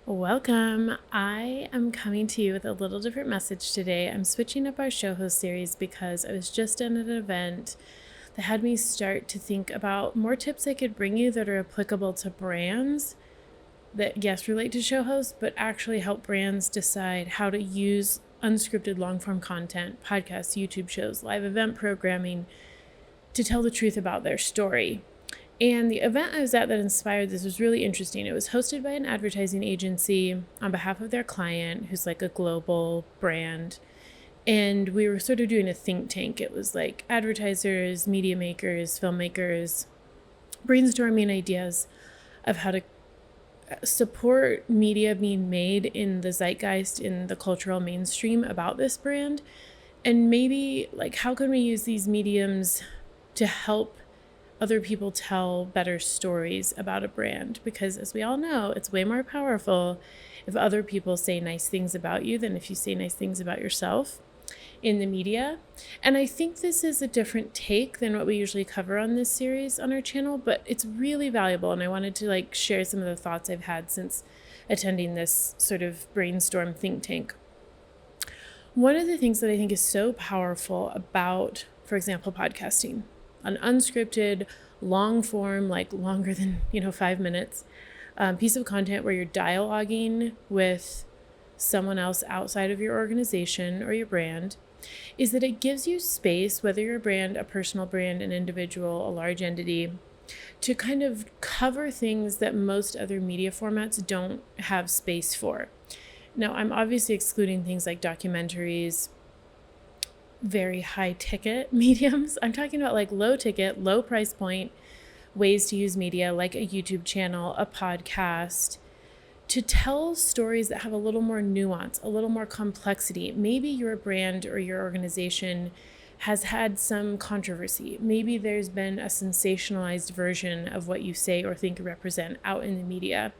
Welcome. I am coming to you with a little different message today. I'm switching up our show host series because I was just in an event that had me start to think about more tips I could bring you that are applicable to brands that, yes, relate to show hosts, but actually help brands decide how to use unscripted long form content, podcasts, YouTube shows, live event programming to tell the truth about their story. And the event I was at that inspired this was really interesting. It was hosted by an advertising agency on behalf of their client, who's like a global brand. And we were sort of doing a think tank. It was like advertisers, media makers, filmmakers, brainstorming ideas of how to support media being made in the zeitgeist, in the cultural mainstream about this brand. And maybe like, how can we use these mediums to help other people tell better stories about a brand? Because as we all know, it's way more powerful if other people say nice things about you than if you say nice things about yourself in the media. And I think this is a different take than what we usually cover on this series on our channel, but it's really valuable. And I wanted to share some of the thoughts I've had since attending this sort of brainstorm think tank. One of the things that I think is so powerful about, for example, podcasting, an unscripted, long form, like longer than 5 minutes, piece of content where you're dialoguing with someone else outside of your organization or your brand, is that it gives you space, whether you're a brand, a personal brand, an individual, a large entity, to kind of cover things that most other media formats don't have space for. Now, I'm obviously excluding things like documentaries, very high ticket mediums. I'm talking about like low ticket, low price point ways to use media, like a YouTube channel, a podcast, to tell stories that have a little more nuance, a little more complexity. Maybe your brand or your organization has had some controversy. Maybe there's been a sensationalized version of what you say or think or represent out in the media.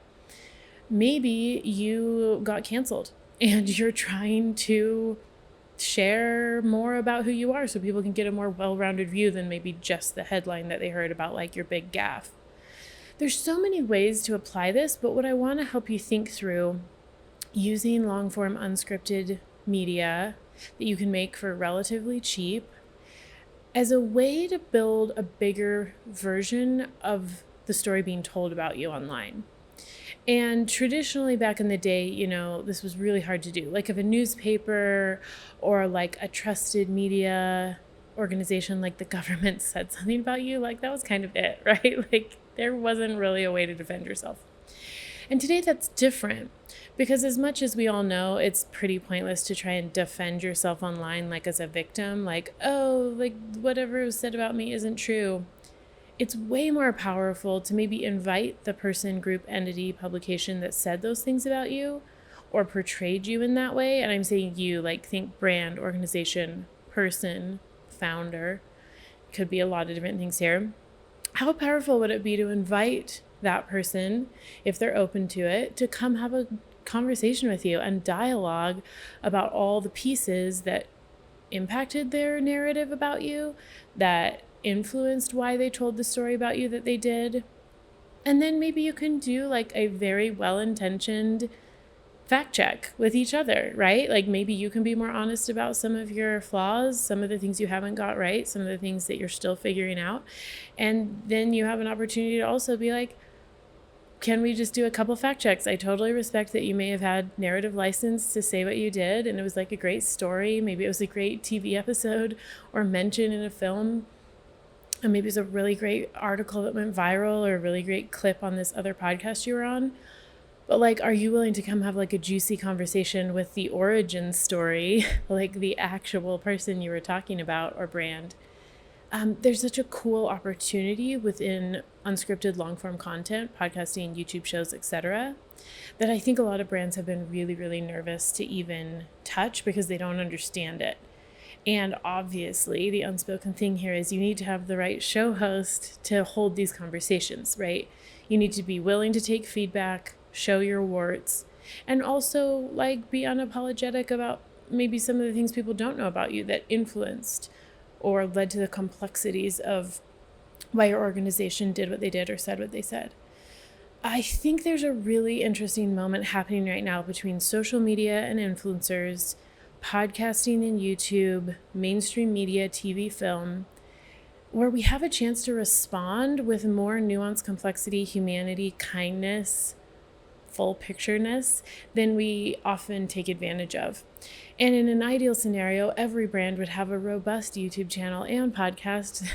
Maybe you got canceled and you're trying to share more about who you are so people can get a more well-rounded view than maybe just the headline that they heard about, like your big gaffe. There's so many ways to apply this, but what I want to help you think through, using long-form unscripted media that you can make for relatively cheap as a way to build a bigger version of the story being told about you online. And traditionally back in the day, this was really hard to do. Like if a newspaper or like a trusted media organization like the government said something about you, like that was kind of it, right? Like there wasn't really a way to defend yourself. And today that's different, because as much as we all know it's pretty pointless to try and defend yourself online like as a victim, like, oh, like whatever was said about me isn't true. It's way more powerful to maybe invite the person, group, entity, publication that said those things about you or portrayed you in that way. And I'm saying you, like think brand, organization, person, founder. Could be a lot of different things here. How powerful would it be to invite that person, if they're open to it, to come have a conversation with you and dialogue about all the pieces that impacted their narrative about you, that influenced why they told the story about you that they did. And then maybe you can do like a very well-intentioned fact check with each other, right? Like maybe you can be more honest about some of your flaws, some of the things you haven't got right, some of the things that you're still figuring out. And then you have an opportunity to also be like, can we just do a couple fact checks? I totally respect that you may have had narrative license to say what you did, and it was like a great story. Maybe it was a great TV episode or mention in a film. And maybe it's a really great article that went viral or a really great clip on this other podcast you were on. But like, are you willing to come have like a juicy conversation with the origin story, like the actual person you were talking about or brand? There's such a cool opportunity within unscripted long-form content, podcasting, YouTube shows, etc., that I think a lot of brands have been really, really nervous to even touch because they don't understand it. And obviously, the unspoken thing here is you need to have the right show host to hold these conversations, right? You need to be willing to take feedback, show your warts, and also like be unapologetic about maybe some of the things people don't know about you that influenced or led to the complexities of why your organization did what they did or said what they said. I think there's a really interesting moment happening right now between social media and influencers, podcasting and YouTube, mainstream media, TV, film, where we have a chance to respond with more nuance, complexity, humanity, kindness, full pictureness than we often take advantage of. And in an ideal scenario, every brand would have a robust YouTube channel and podcast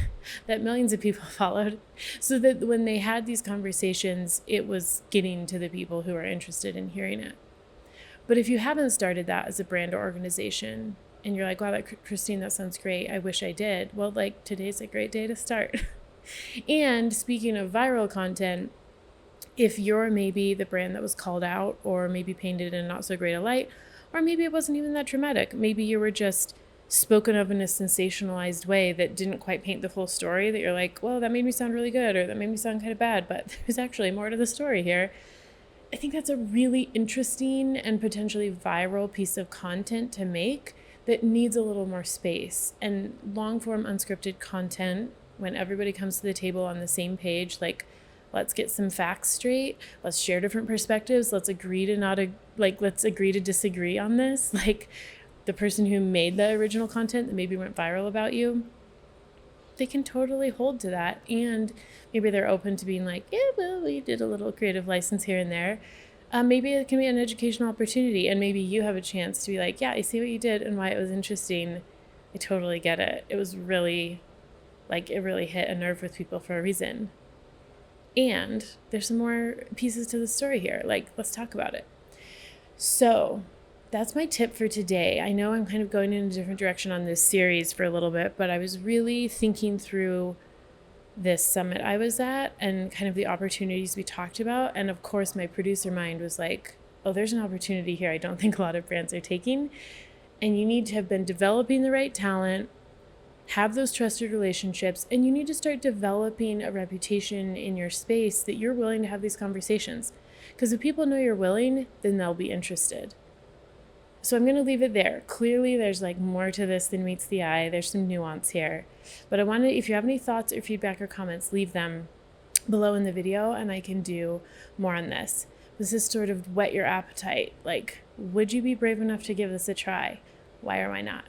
that millions of people followed, so that when they had these conversations, it was getting to the people who are interested in hearing it. But if you haven't started that as a brand or organization, and you're like, wow, Christine, that sounds great, I wish I did. Well, like, today's a great day to start. And speaking of viral content, if you're maybe the brand that was called out, or maybe painted in not so great a light, or maybe it wasn't even that traumatic, maybe you were just spoken of in a sensationalized way that didn't quite paint the full story, that you're like, well, that made me sound really good, or that made me sound kind of bad, but there's actually more to the story here. I think that's a really interesting and potentially viral piece of content to make that needs a little more space. And long form unscripted content, when everybody comes to the table on the same page, like, let's get some facts straight, let's share different perspectives, let's agree to disagree on this. Like, the person who made the original content that maybe went viral about you, they can totally hold to that. And maybe they're open to being like, yeah, well, we did a little creative license here and there. Maybe it can be an educational opportunity, and maybe you have a chance to be like, yeah, I see what you did and why it was interesting. I totally get it. It was really, like, it really hit a nerve with people for a reason. And there's some more pieces to the story here. Like, let's talk about it. So that's my tip for today. I know I'm kind of going in a different direction on this series for a little bit, but I was really thinking through this summit I was at and kind of the opportunities we talked about. And of course, my producer mind was like, oh, there's an opportunity here I don't think a lot of brands are taking. And you need to have been developing the right talent, have those trusted relationships, and you need to start developing a reputation in your space that you're willing to have these conversations. Because if people know you're willing, then they'll be interested. So I'm going to leave it there. Clearly, there's like more to this than meets the eye. There's some nuance here. But I want to, if you have any thoughts or feedback or comments, leave them below in the video and I can do more on this. This is sort of whet your appetite. Like, would you be brave enough to give this a try? Why or why not?